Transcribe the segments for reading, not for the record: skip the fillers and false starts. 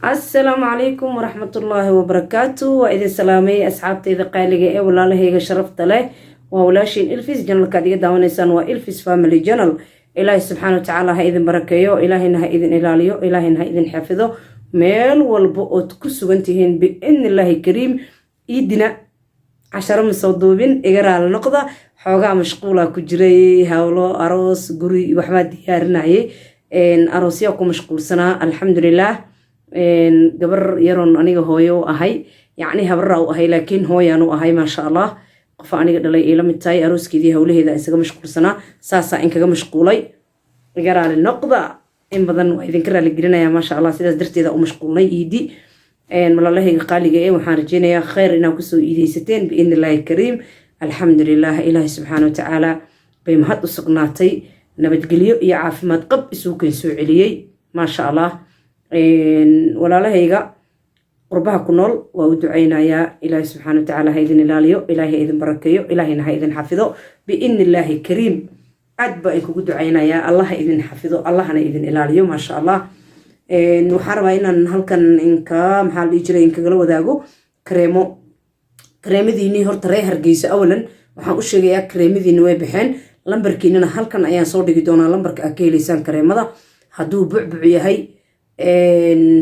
السلام عليكم ورحمة الله وبركاته. وإذا سلامي أصحابتي إذا قايلة ولا لهيك شرفت له وولاشين إلفيس جنرال كادية داونيسان وإلفيس فاميلي جنرال. إلهي سبحانه وتعالى هايذن بركيو، إلهي هايذن إلاليو، إلهي هايذن حافظو ميل والبؤوت كسو انتهين بإذن الله كريم. إيدنا 10 مصودوبين إقرأ النقطة حوغا مشغولة كجري هاولو أروس قري وحبا ديارناي إن أروسياكو مشغول سنة الحمد لله. gabar yaroon aniga hooyo ahay yacni habarra u ahay laakiin hooyaan u ahay maasha allah qof aniga dhalay ila mid tahay arooskeedii hawlaheeda isaga mashquulsanaa saasaa in kaga mashquulay iga raali noqda in badan waa idinka raali gelinayaa maasha allah sidaas darteeda u mashquulnay iidi malalahayga qaaliga ee waxaan rajeynayaa khayr inaa kusoo iideysateen biidni illaahi kariim. alxamdulilah ilaahi subxaana watacaala bay mahad u sugnaatay, nabadgelyo iyo caafimaad qab isuu keen soo celiyey maasha allah. walaalahayga qurbaha ku nool waa u ducaynayaa ilaahi subxaana watacaala ha idin ilaaliyo, ilaahi ha idin barakeeyo, ilaahina ha idin xafido biidni illaahi kariim. aad baa in kugu ducaynayaa allah ha idin xafido, allahana idin ilaaliyo maasha allah. waxaan rabaa inaan halkan maxaa la dhihi jiray inkagala wadaago kareemadiinii horta ree Hargeysa. awalan waxaan u sheegayaa kareemadiini way baxeen, lambarkiinana halkan ayaan soo dhigi doonaa, lambarka aad ka helaysaan kareemada hadduu bucbuc yahay,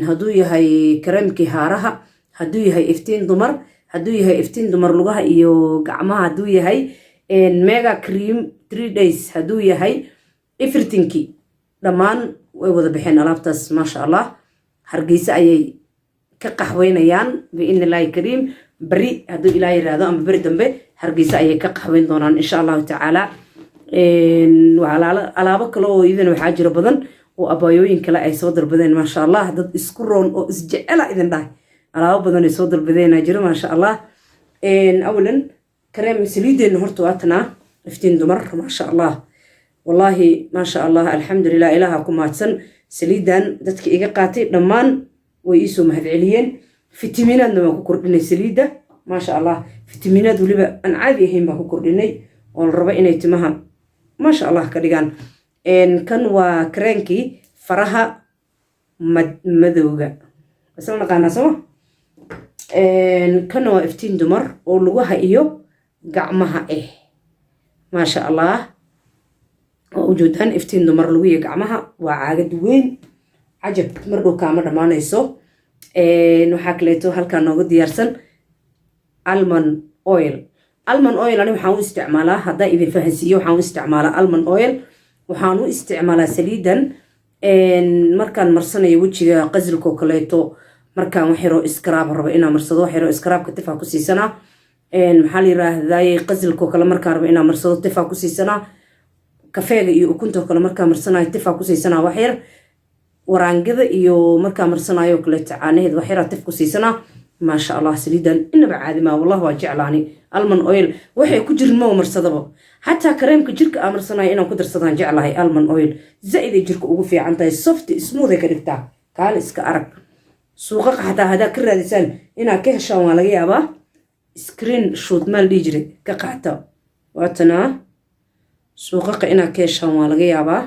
hadduu yahay kareemkii haaraha, hadduu yahay iftiin dumar, hadduu yahay iftiin dumar lugaha iyo gacmaha, hadduu yahay mega cream 3 days, hadduu yahay everythingki dhammaan way wada baxeen alaabtaas maasha allah. Hargeysa ayay ka qaxweynayaan biidni illaahi kariim. beri hadduu ilaahay yiraahdo ama beri dambe Hargeysa ayay ka qaxweyn doonaan insha allahu tacaala. alaabo kale oo idin waxaa jira badan oo abaayooyin kale ay soo dalbadeen maasha allah. dad isku roon oo isjecela idin dhahay alaabo badan ay soo dalbadeen jira maasha allah. awalan kareem saliideen horta waatana iftiin dumar maasha allah, wallahi maasha allah alxamdulilah ilaaha ku mahadsan. saliidan dadka iga qaatay dhammaan way iisoo mahadceliyeen. fitamiinaadna waan ku kordhinay saliidda maasha allah, fitamiinaad weliba aan caadi ahayn baan ku kordhinay oo la rabo inay timaha maasha allah ka dhigaan. kan waa kareenkii faraha madowga isla naqaanaa soma. kan waa iftiin dumar oo lugaha iyo gacmaha maasha allah. oo ujeedaan iftiin dumar lugu iyo gacmaha waa caagad weyn cajab mar dhow kaama dhammaanayso. waxaa kaleeto halkaa nooga diyaarsan almond oil. almond oil ani waxaan u isticmaalaa, haddaa idin fahansiiyo waxaan u isticmaalaa almond oil. waxaan u isticmaalaa saliidan markaan marsanayo wejiga qasilkoo kaleeto, markaan wax yaroo iskaraab rabo inaan marsado, wax yaroo iskaraabka tifaa ku siisanaa. maxaa la yiraahdaay qasilkoo kale markaan rabo inaan marsado tifaa ku siisanaa. kafeega iyo ukunta kale markaan marsanayo tifaa ku siisanaa wax yar. waraangada iyo markaan marsanayo kaleeto caanaheed wax yaraa tif ku siisanaa maasha allah. saliidan inaba caadi maa wallah waa jeclaani. almond oil waxay ku jirin ma marsadaba, xataa kareemka jirka aan marsanayo inaan ku darsadaan jeclahay. almond oil zaid ay jirka ugu fiican tahay, soft smooth ay ka dhigtaa. kaale iska arag suuqa xataa hadaa ka raadisaan inaad ka heshaan waa laga yaabaa. screen shot maal dhihi jiray ka qaata waatana suuqaqa inaad ka heshaan waa laga yaabaa.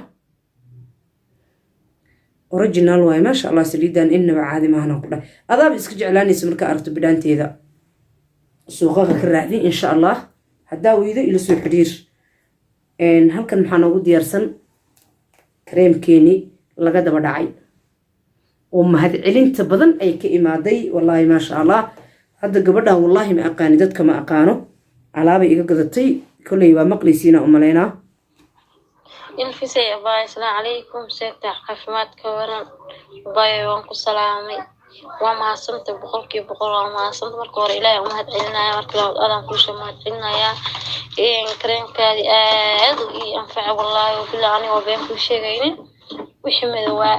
original waay maasha allah. saliidan inaba caadi maahana ku dhahay, adaaba iska jeclaanaysa markaa aragto bidhaanteeda. suuqaqa ka raacdi insha allah, haddaa weydo ila soo xiriir. halkan maxaa noogu diyaarsan kareemkeeni laga daba dhacay oo mahadcelinta badan ay ka imaaday wallahi maasha allah. hadda gabadhan wallahi ma aqaani, dadka ma aqaano, alaabay iga gadatay kolley waa maqlaysiina u malaynaa. ilfisay abaay assalaamu calaykum, seegtaa caafimaadka waran abaay waan ku salaamay. waa mahadsanta boqolkiiba boqol waa mahadsanta. marka hore ilaahay u mahad celinaya, marka labaad adaan kuusha mahad celinayaa. kareemkaadi aad u ii anfaca wallahi bilaa anigoo been kuu sheegaynin. wixii madowaa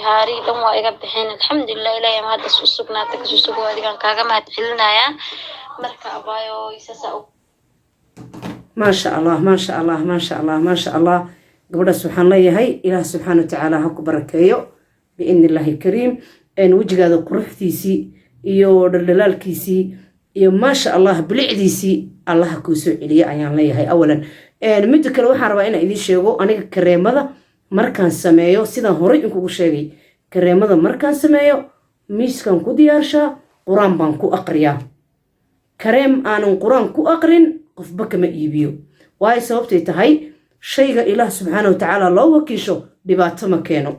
haari dhan waa iga baxeen alxamdulilah. ilaahay mahaddas u sugnaata kasoo sugo adigaan kaaga mahad celinayaa. marka abaayo isaasa maasha allah maasha allah maasha allah maasha allah. gabadhaas waxaan leeyahay ilaah subxaana watacaala ha ku barakeeyo biidni illaahi kariim. wejigaada quruxdiisii iyo dhaldhalaalkiisii iyo maasha allah bilicdiisii allaha kuu soo celiya ayaan leeyahay awalan. midda kale waxaan rabaa inaan idiin sheego aniga kareemada markaan sameeyo sidaan horey inkugu sheegay kareemada markaan sameeyo miiskan ku diyaarshaa quraan baan ku aqriyaa kareem aanan quraan ku aqrin qofba kama iibiyo waayo sababtay tahay shayga ilaah subxaanahu watacaala loo wakiisho dhibaato ma keeno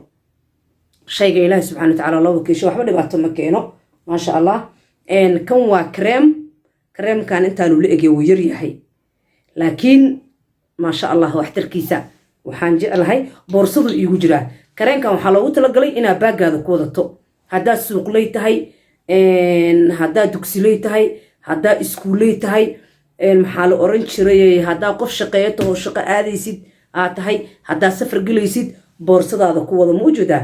shayga ilaah subxaanahu watacaala loo wakiisho waxba dhibaato ma keeno maasha allah kan waa kareemkan intaanu la egay wuu yar yahay laakiin maasha allah waxtarkiisa waxaan jeclahay boorsadu iigu jiraa kareenkan waxaa loogu talagalay inaa baagaada ku wadato haddaad suuqley tahay haddaad dugsiley tahay haddaad iskuuley tahay maxaa la oran jiray haddaa qof shaqeeyo tahoo shaqo aadaysid aad tahay haddaad safar gelaysid boorsadaada ku wado maujeeda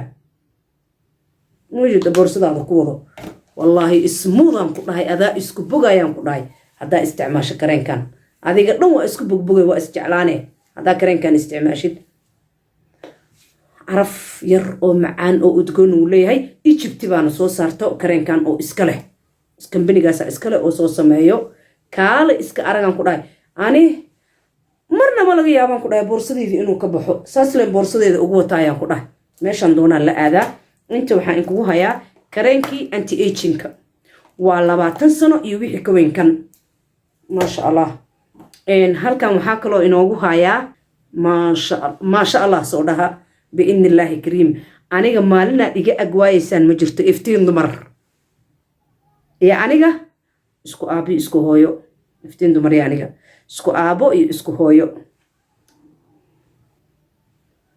boorsadaada ku wado wallaahi ismuudaan ku dhahay adaa isku bogayaan ku dhahay haddaa isticmaasho kareenkan adiga dhan waa isku bogbogay waa isjeclaane haddaa kareenkan isticmaashid caraf yar oo macaan oo udgoon uu leeyahay Egypt baana soo saarto kareenkan oo iska leh kambanigaas iska leh oo soo sameeyo kaale iska aragan ku dhahay ani marna ma laga yaabaan ku dhahay boorsadeedii inuu ka baxo saas leen boorsadeeda ugu wataayaan ku dhahay meeshan doonaan la aadaa inta waxaan kugu hayaa kareenkii anti agingka waa 20 sano iyo wixii ka weyn kan maasha allah halkan waxaa kaloo inoogu hayaa maasha allah soo dhaha بإذن الله كريم أنا مالنا إجا أجوايسان مجرت إفتين دمر يا أنا إسكو أبي إسكو هويو إفتين دمر يا أنا إسكو أبو إسكو هويو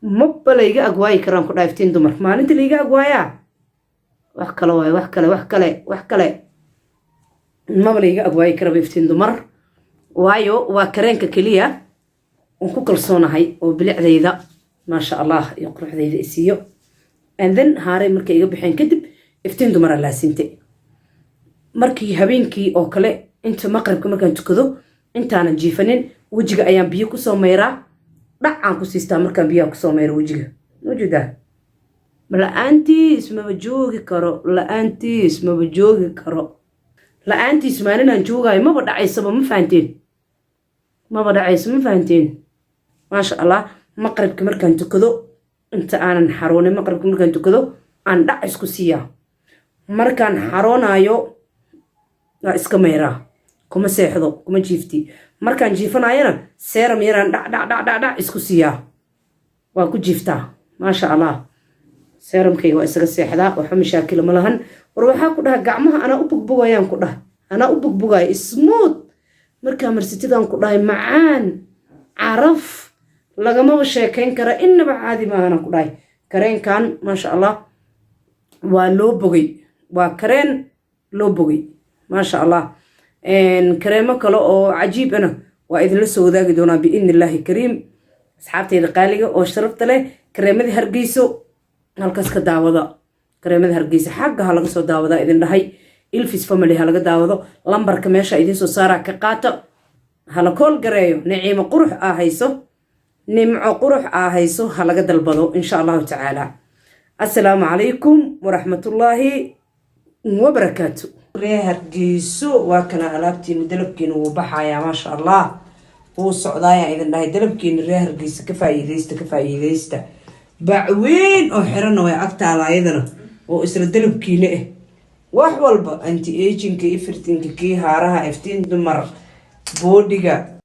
مبلا إجا أجواي كرام كنا إفتين دمر ما أنت اللي إجا أجوايا وحكلا مبلا إجا أجواي كرام إفتين دمر وايو وكرنك كليا وكل صونا هاي وبلع ذا ما شاء الله يقرح ذي إسيو and then هاري مركي يبحين كدب إفتين دمر الله سنتي مركي هبينكي أو كلا أنت مقرب كمركان تكذو أنت أنا جيفنين وجهك أيام بيوكو سوميرا لا عنكو سيستا مركان بيوكو سوميرا وجهك وجوده لا أنتي اسمه بجوغي كرو لا أنتي اسمه بجوغي كرو لا أنتي اسمه أنا نجوغي ما بدأ عيسى ما بدأ عيسى ما فهمتين ما شاء الله مقرب كمركان تكذو انت انا حروني مقرب كمركان تكذو ان دع اسكو سيا مركان حرونا يو لا اسكميرا كما سيحدو كما جيفتي مركان جيفنا ينا سيرم يران دع اسكو سيا واكو جيفتا ما شاء الله سيرم كي وا اسغا سيحدا وخا مشاكل ملهن وروحا كدها غعمها انا وبغبغايان كدها انا وبغبغاي اسموت مركان مرسيتيدان كدها معان عرف لغما sheekayn kara inaba caadi ma ana ku dhahay kareenkan ma sha Allah waa loo bogay waa kareen loo bogay ma sha Allah kareemo kale oo cajiib ah waa idin la soo wadaagi doonaa biidnillahi kariim asxaabtayda qaaliga oo sharafta leh kareemada hargeyso halkaas ka daawada kareemada hargeyso xagga laga soo daawada idin dhahay Ilfis family laga daawado lambarka meesha idin soo saara ka qaato hala kool gareeyo naciimo qurux ah hayso نمع قروح هيسو هلقد البضو إن شاء الله تعالى السلام عليكم ورحمة الله وبركاته ريهر جيسو وكان ألابتين دلبكين وبحايا ما شاء الله هو السعودية إذن ده دلبكين ريهر جيس كفاية ليست بعوين أحرنا ويأكت على إذن وإسر دلبكين إيه وحوالبا أنتي إيجين كي إفرتين كي هارها إفتين دمر بوديغا